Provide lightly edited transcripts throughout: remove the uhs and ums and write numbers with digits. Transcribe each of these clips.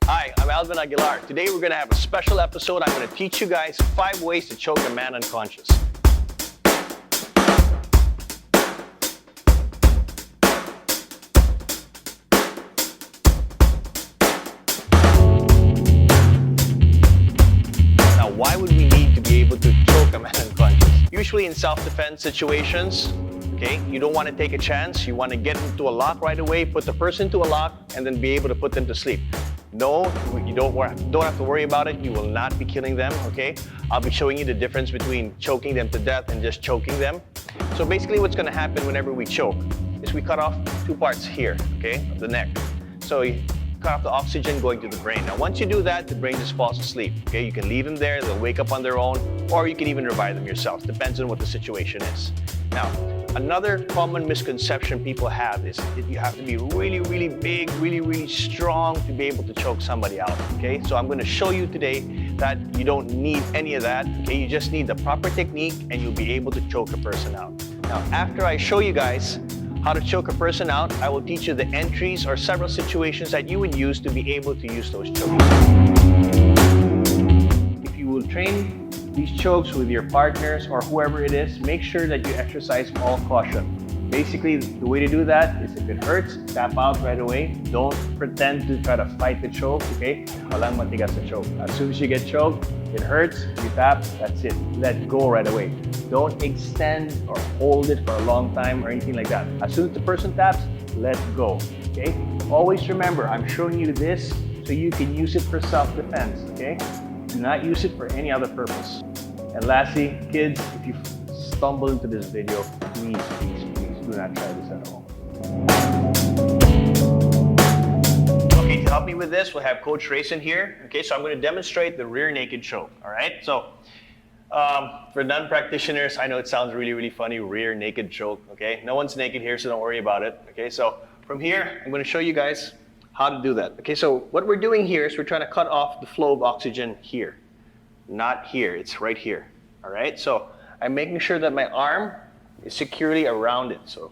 Hi, I'm Alvin Aguilar. Today we're going to have a special episode. I'm going to teach you guys 5 ways to choke a man unconscious. Now, why would we need to be able to choke a man unconscious? Usually in self-defense situations, okay, you don't want to take a chance. You want to get into a lock right away, put the person into a lock, and then be able to put them to sleep. No, you don't have to worry about it. You will not be killing them, okay? I'll be showing you the difference between choking them to death and just choking them. So basically what's gonna happen whenever we choke is we cut off 2 parts here, okay, of the neck. So you cut off the oxygen going to the brain. Now once you do that, the brain just falls asleep, okay? You can leave them there, they'll wake up on their own, or you can even revive them yourself. Depends on what the situation is. Now, another common misconception people have is that you have to be really, really big, really, really strong to be able to choke somebody out, okay? So I'm gonna show you today that you don't need any of that, okay? You just need the proper technique and you'll be able to choke a person out. Now, after I show you guys how to choke a person out, I will teach you the entries or several situations that you would use to be able to use those chokes. If you will train these chokes with your partners or whoever it is, make sure that you exercise all caution. Basically, the way to do that is if it hurts, tap out right away. Don't pretend to try to fight the choke, okay? Walang matigas sa choke. As soon as you get choked, it hurts, you tap, that's it. Let go right away. Don't extend or hold it for a long time or anything like that. As soon as the person taps, let go, okay? Always remember, I'm showing you this so you can use it for self-defense, okay? Do not use it for any other purpose. And lastly, kids, if you stumble into this video, please do not try this at home. Okay, to help me with this, we'll have Coach Rayson here. Okay, so I'm going to demonstrate the rear naked choke. All right, so for non-practitioners, I know it sounds really, really funny, rear naked choke. Okay, no one's naked here, so don't worry about it. Okay, so from here, I'm going to show you guys how to do that. Okay, so what we're doing here is we're trying to cut off the flow of oxygen here. Not here, it's right here. All right, so I'm making sure that my arm is securely around it. So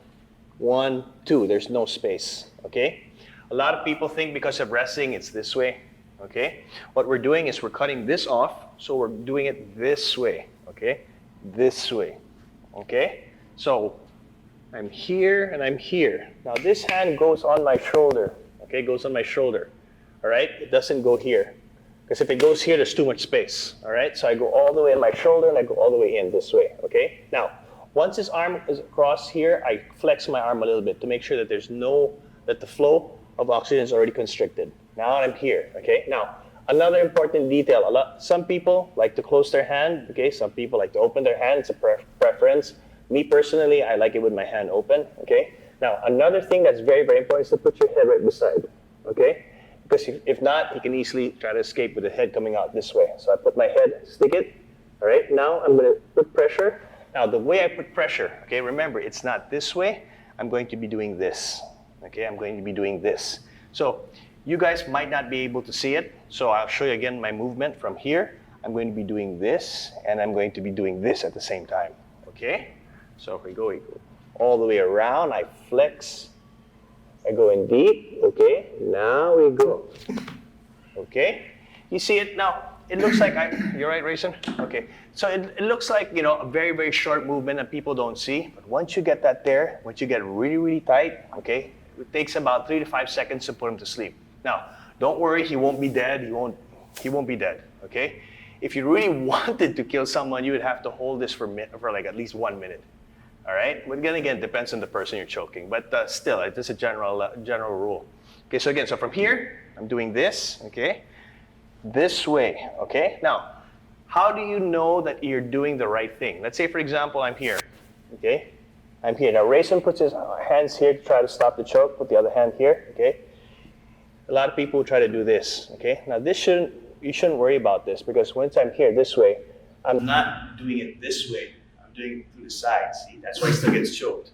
1, 2, there's no space, okay? A lot of people think because of wrestling, it's this way, okay? What we're doing is we're cutting this off, so we're doing it this way, okay? This way, okay? So I'm here and I'm here. Now this hand goes on my shoulder, okay? Goes on my shoulder, all right? It doesn't go here. Because if it goes here, there's too much space, all right? So I go all the way in my shoulder and I go all the way in this way, okay? Now, once this arm is across here, I flex my arm a little bit to make sure that that the flow of oxygen is already constricted. Now I'm here, okay? Now, another important detail, some people like to close their hand, okay? Some people like to open their hand, it's a preference. Me personally, I like it with my hand open, okay? Now, another thing that's very, very important is to put your head right beside, okay? Because if not, he can easily try to escape with the head coming out this way. So I put my head, stick it. All right, now I'm going to put pressure. Now the way I put pressure, okay, remember, it's not this way. I'm going to be doing this. Okay, I'm going to be doing this. So you guys might not be able to see it. So I'll show you again my movement from here. I'm going to be doing this, and I'm going to be doing this at the same time. Okay, so if we go all the way around, I flex. I go in deep, okay, now we go. Okay, you see it now, it looks like, you're right, Rayson? Okay, so it looks like, you know, a very, very short movement that people don't see, but once you get that there, once you get really, really tight, okay, it takes about 3 to 5 seconds to put him to sleep. Now, don't worry, he won't be dead, he won't be dead, okay? If you really wanted to kill someone, you would have to hold this for like at least 1 minute. All right, but again, it depends on the person you're choking, but still, it's a general rule. Okay, so again, so from here, I'm doing this, okay, this way, okay? Now, how do you know that you're doing the right thing? Let's say, for example, I'm here, okay? I'm here. Now, Rayson puts his hands here to try to stop the choke, put the other hand here, okay? A lot of people try to do this, okay? Now, you shouldn't worry about this, because once I'm here this way, I'm not doing it this way. Doing it through the side, see? That's why he still gets choked.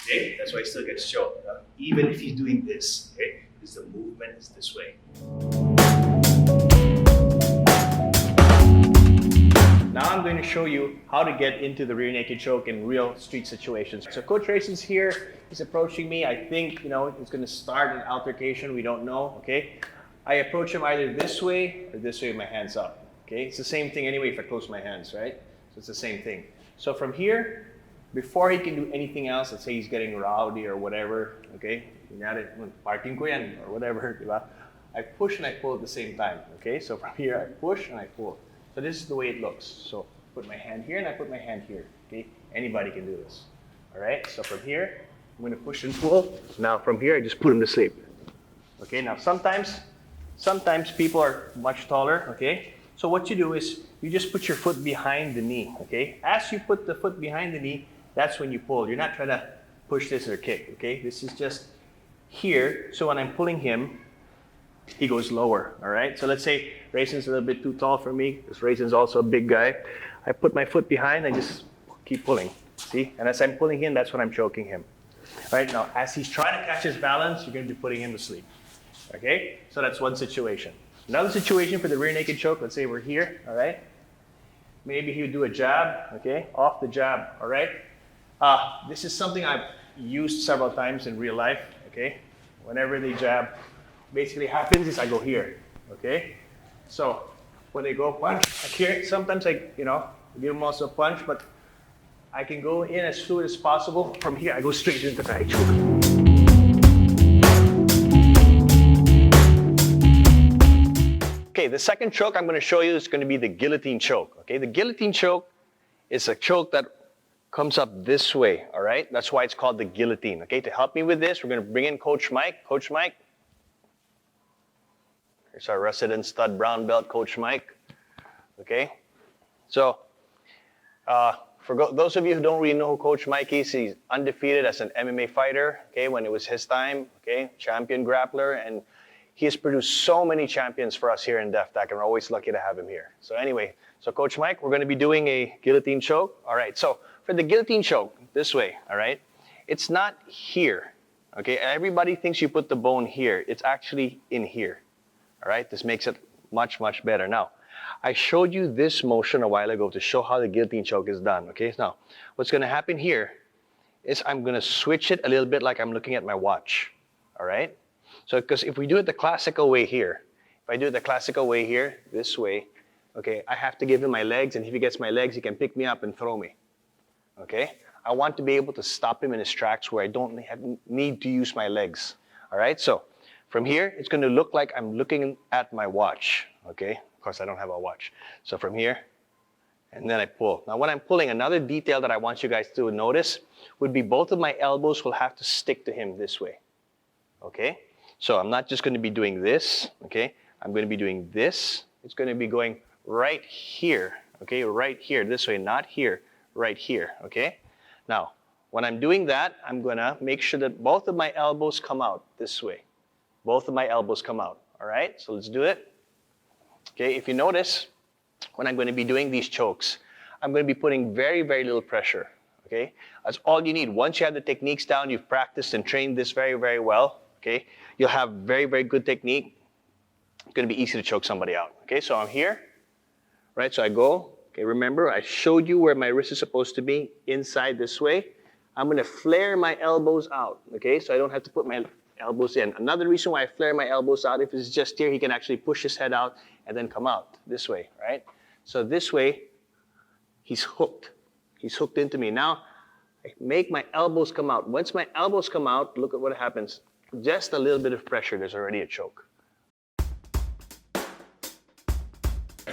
Okay? That's why he still gets choked. Even if he's doing this, okay? Because the movement is this way. Now I'm going to show you how to get into the rear naked choke in real street situations. So Coach Rayson's here, he's approaching me. I think, you know, it's going to start an altercation, we don't know, okay? I approach him either this way or this way with my hands up. Okay, it's the same thing anyway if I close my hands, right? So it's the same thing. So from here, before he can do anything else, let's say he's getting rowdy or whatever, okay? Parking ko yan or whatever, diba? I push and I pull at the same time, okay? So from here, I push and I pull. So this is the way it looks. So put my hand here and I put my hand here, okay? Anybody can do this, all right? So from here, I'm gonna push and pull. Now from here, I just put him to sleep. Okay, now sometimes people are much taller, okay? So what you do is you just put your foot behind the knee, okay? As you put the foot behind the knee, that's when you pull. You're not trying to push this or kick, okay? This is just here, so when I'm pulling him, he goes lower, all right? So let's say Rayson's a little bit too tall for me, because Rayson's also a big guy. I put my foot behind, I just keep pulling, see? And as I'm pulling him, that's when I'm choking him. All right, now as he's trying to catch his balance, you're gonna be putting him to sleep, okay? So that's one situation. Another situation for the rear naked choke, let's say we're here, all right? Maybe he would do a jab, okay? Off the jab, all right? This is something I've used several times in real life, okay? Whenever they jab, basically happens is I go here, okay? So when they go punch, like here, sometimes I, give them also a punch, but I can go in as fluid as possible. From here, I go straight into the right choke. Okay, the second choke I'm going to show you is going to be the guillotine choke. Okay, the guillotine choke is a choke that comes up this way, all right? That's why it's called the guillotine. Okay, to help me with this, we're going to bring in Coach Mike. Coach Mike. Here's our resident stud brown belt, Coach Mike. Okay, so for those of you who don't really know who Coach Mike is, he's undefeated as an MMA fighter, okay, when it was his time, okay, champion grappler, and he has produced so many champions for us here in DefTech, and we're always lucky to have him here. So anyway, so Coach Mike, we're going to be doing a guillotine choke. All right, so for the guillotine choke, this way, all right, it's not here, okay? Everybody thinks you put the bone here. It's actually in here, all right? This makes it much, much better. Now, I showed you this motion a while ago to show how the guillotine choke is done, okay? Now, what's going to happen here is I'm going to switch it a little bit like I'm looking at my watch, all right? So, because if we do it the classical way here, if I do it the classical way here, this way, okay, I have to give him my legs, and if he gets my legs, he can pick me up and throw me, okay? I want to be able to stop him in his tracks where I don't need to use my legs, all right? So, from here, it's going to look like I'm looking at my watch, okay? Of course, I don't have a watch. So from here, and then I pull. Now, when I'm pulling, another detail that I want you guys to notice would be both of my elbows will have to stick to him this way, okay? So I'm not just going to be doing this, okay? I'm going to be doing this. It's going to be going right here, okay? Right here, this way, not here, right here, okay? Now, when I'm doing that, I'm going to make sure that both of my elbows come out this way. Both of my elbows come out, all right? So let's do it. Okay, if you notice, when I'm going to be doing these chokes, I'm going to be putting very, very little pressure, okay? That's all you need. Once you have the techniques down, you've practiced and trained this very, very well, okay? You'll have very, very good technique. It's going to be easy to choke somebody out, okay? So I'm here, right? So I go, okay, remember, I showed you where my wrist is supposed to be, inside this way. I'm going to flare my elbows out, okay? So I don't have to put my elbows in. Another reason why I flare my elbows out, if it's just here, he can actually push his head out and then come out this way, right? So this way, he's hooked. He's hooked into me. Now, I make my elbows come out. Once my elbows come out, look at what happens. Just a little bit of pressure, there's already a choke.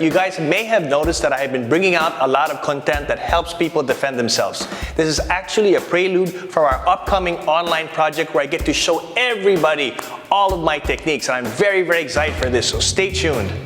You guys may have noticed that I have been bringing out a lot of content that helps people defend themselves. This is actually a prelude for our upcoming online project where I get to show everybody all of my techniques. And I'm very, very excited for this, so stay tuned.